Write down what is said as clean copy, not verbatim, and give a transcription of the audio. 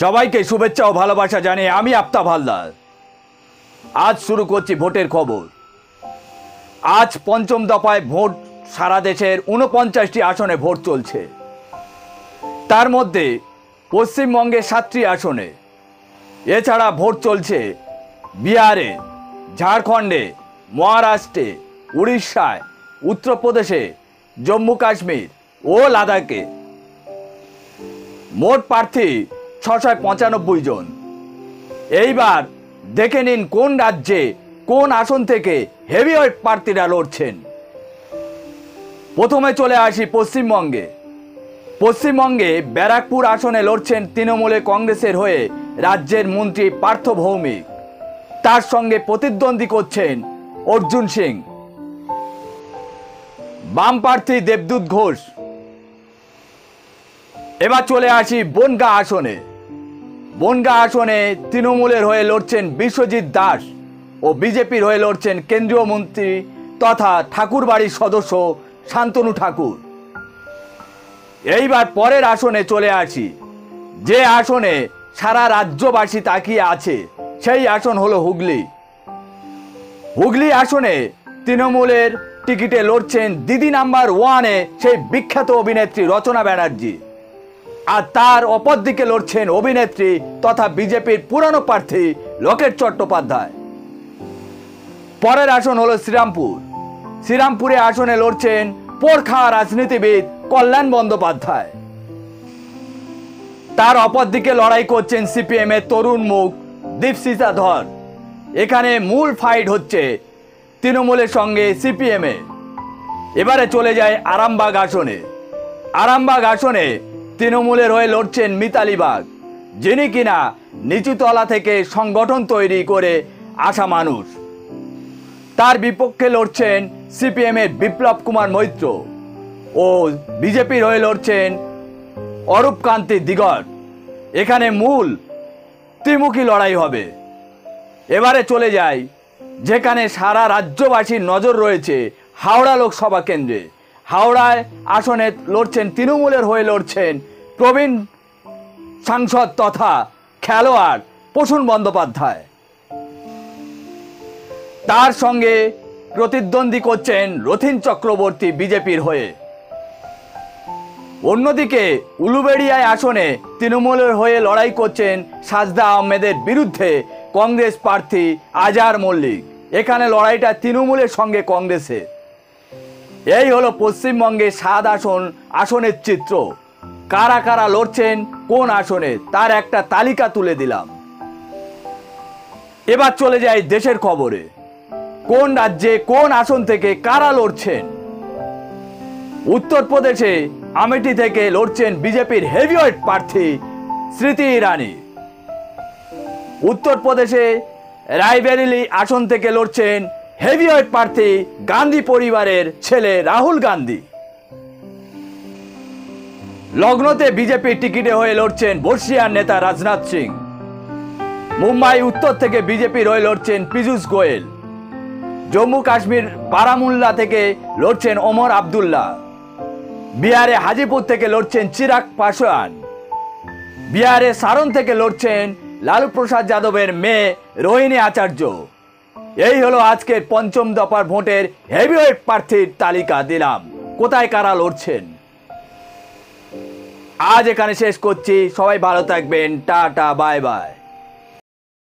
সবাইকে শুভেচ্ছা ও ভালোবাসা জানিয়ে আমি আফতাব হালদার। আজ শুরু করছি ভোটের খবর। আজ পঞ্চম দফায় ভোট, সারা দেশের ৪৯টি আসনে ভোট চলছে। তার মধ্যে পশ্চিমবঙ্গে ৭টি আসনে, এছাড়া ভোট চলছে বিহারে, ঝাড়খণ্ডে, মহারাষ্ট্রে, উড়িষ্যায়, উত্তরপ্রদেশে, জম্মু কাশ্মীর ও লাদাখে। মোট প্রার্থী ৬৯৫ জন। এইবার দেখে নিন কোন রাজ্যে কোন আসন থেকে হেভিওয়েট প্রার্থীরা লড়ছেন। প্রথমে চলে আসি পশ্চিমবঙ্গে। পশ্চিমবঙ্গে ব্যারাকপুর আসনে লড়ছেন তৃণমূলে কংগ্রেসের হয়ে রাজ্যের মন্ত্রী পার্থ ভৌমিক। তার সঙ্গে প্রতিদ্বন্দ্বী করছেন অর্জুন সিং। বাম প্রার্থী দেবদূত ঘোষ। এবার চলে আসি বনগাঁ আসনে। বনগাঁ আসনে তৃণমূলের হয়ে লড়ছেন বিশ্বজিৎ দাস ও বিজেপির হয়ে লড়ছেন কেন্দ্রীয় মন্ত্রী তথা ঠাকুরবাড়ির সদস্য শান্তনু ঠাকুর। এইবার পরের আসনে চলে আসি, যে আসনে সারা রাজ্যবাসী তাকিয়ে আছে, সেই আসন হলো হুগলি। হুগলি আসনে তৃণমূলের টিকিটে লড়ছেন দিদি নাম্বার ওয়ানে সেই বিখ্যাত অভিনেত্রী রচনা ব্যানার্জি, আর তার অপর দিকে লড়ছেন অভিনেত্রী তথা বিজেপির পুরানো প্রার্থী লোকেট চট্টোপাধ্যায়। পরের আসন হলো শ্রীরামপুর। শ্রীরামপুরে আসনে লড়ছেন পোরখা রাজনীতিবিদ কল্যাণ বন্দ্যোপাধ্যায়। তার অপর দিকে লড়াই করছেন সিপিএম এর তরুণ মুখ দীপশিখা ধর। এখানে মূল ফাইট হচ্ছে তৃণমূলের সঙ্গে সিপিএম এ। এবারে চলে যায় আরামবাগ আসনে। আরামবাগ আসনে তৃণমূলের হয়ে লড়ছেন মিতালি বাগ, যিনি কিনা নিচুতলা থেকে সংগঠন তৈরি করে আসা মানুষ। তার বিপক্ষে লড়ছেন সিপিএম এর বিপ্লব কুমার মৈত্র ও বিজেপির হয়ে লড়ছেন অরূপকান্তি দিগর। এখানে মূল ত্রিমুখী লড়াই হবে। এবারে চলে যাই যেখানে সারা রাজ্যবাসীর নজর রয়েছে, হাওড়া লোকসভা কেন্দ্রে। হাওড়ায় আসনে লড়ছেন তৃণমূলের হয়ে লড়ছেন প্রবীণ সাংসদ তথা খেলোয়াড় প্রসূন বন্দ্যোপাধ্যায়। তার সঙ্গে প্রতিদ্বন্দ্বী করছেন রথীন চক্রবর্তী বিজেপির হয়ে। অন্যদিকে উলুবেড়িয়ায় আসনে তৃণমূলের হয়ে লড়াই করছেন সাজদা আহমেদের বিরুদ্ধে কংগ্রেস প্রার্থী আজহার মল্লিক। এখানে লড়াইটা তৃণমূলের সঙ্গে কংগ্রেসের। এই হলো পশ্চিমবঙ্গে 7 আসনের চিত্র। কারা কারা লড়ছেন কোন আসনে তার একটা তালিকা তুলে দিলাম। এবার চলে যাই দেশের খবরে। কোন রাজ্যে কোন আসন থেকে কারা লড়ছেন। উত্তরপ্রদেশে আমেঠি থেকে লড়ছেন বিজেপির হেভিওয়েট প্রার্থী স্মৃতি ইরানি। উত্তরপ্রদেশে রায়বেরেলি আসন থেকে লড়ছেন হেভিওয়েট প্রার্থী গান্ধী পরিবারের ছেলে রাহুল গান্ধী। লখনৌতে বিজেপির টিকিটে হয়ে লড়ছেন বর্ষিয়ার নেতা রাজনাথ সিং। মুম্বাই উত্তর থেকে বিজেপির হয়ে লড়ছেন পীযূষ গোয়েল। জম্মু কাশ্মীর বারামুল্লা থেকে লড়ছেন ওমর আবদুল্লাহ। বিহারে হাজিপুর থেকে লড়ছেন চিরাগ পাসওয়ান। বিহারে সারন থেকে লড়ছেন লালু প্রসাদ যাদবের মেয়ে রোহিণী আচার্য। এই হলো আজকের পঞ্চম দফার ভোটের হেভিওয়েট প্রার্থীর তালিকা দিলাম, কোথায় কারা লড়ছেন। আজ এখানে শেষ করছি। সবাই ভালো থাকবেন। Tata, bye bye.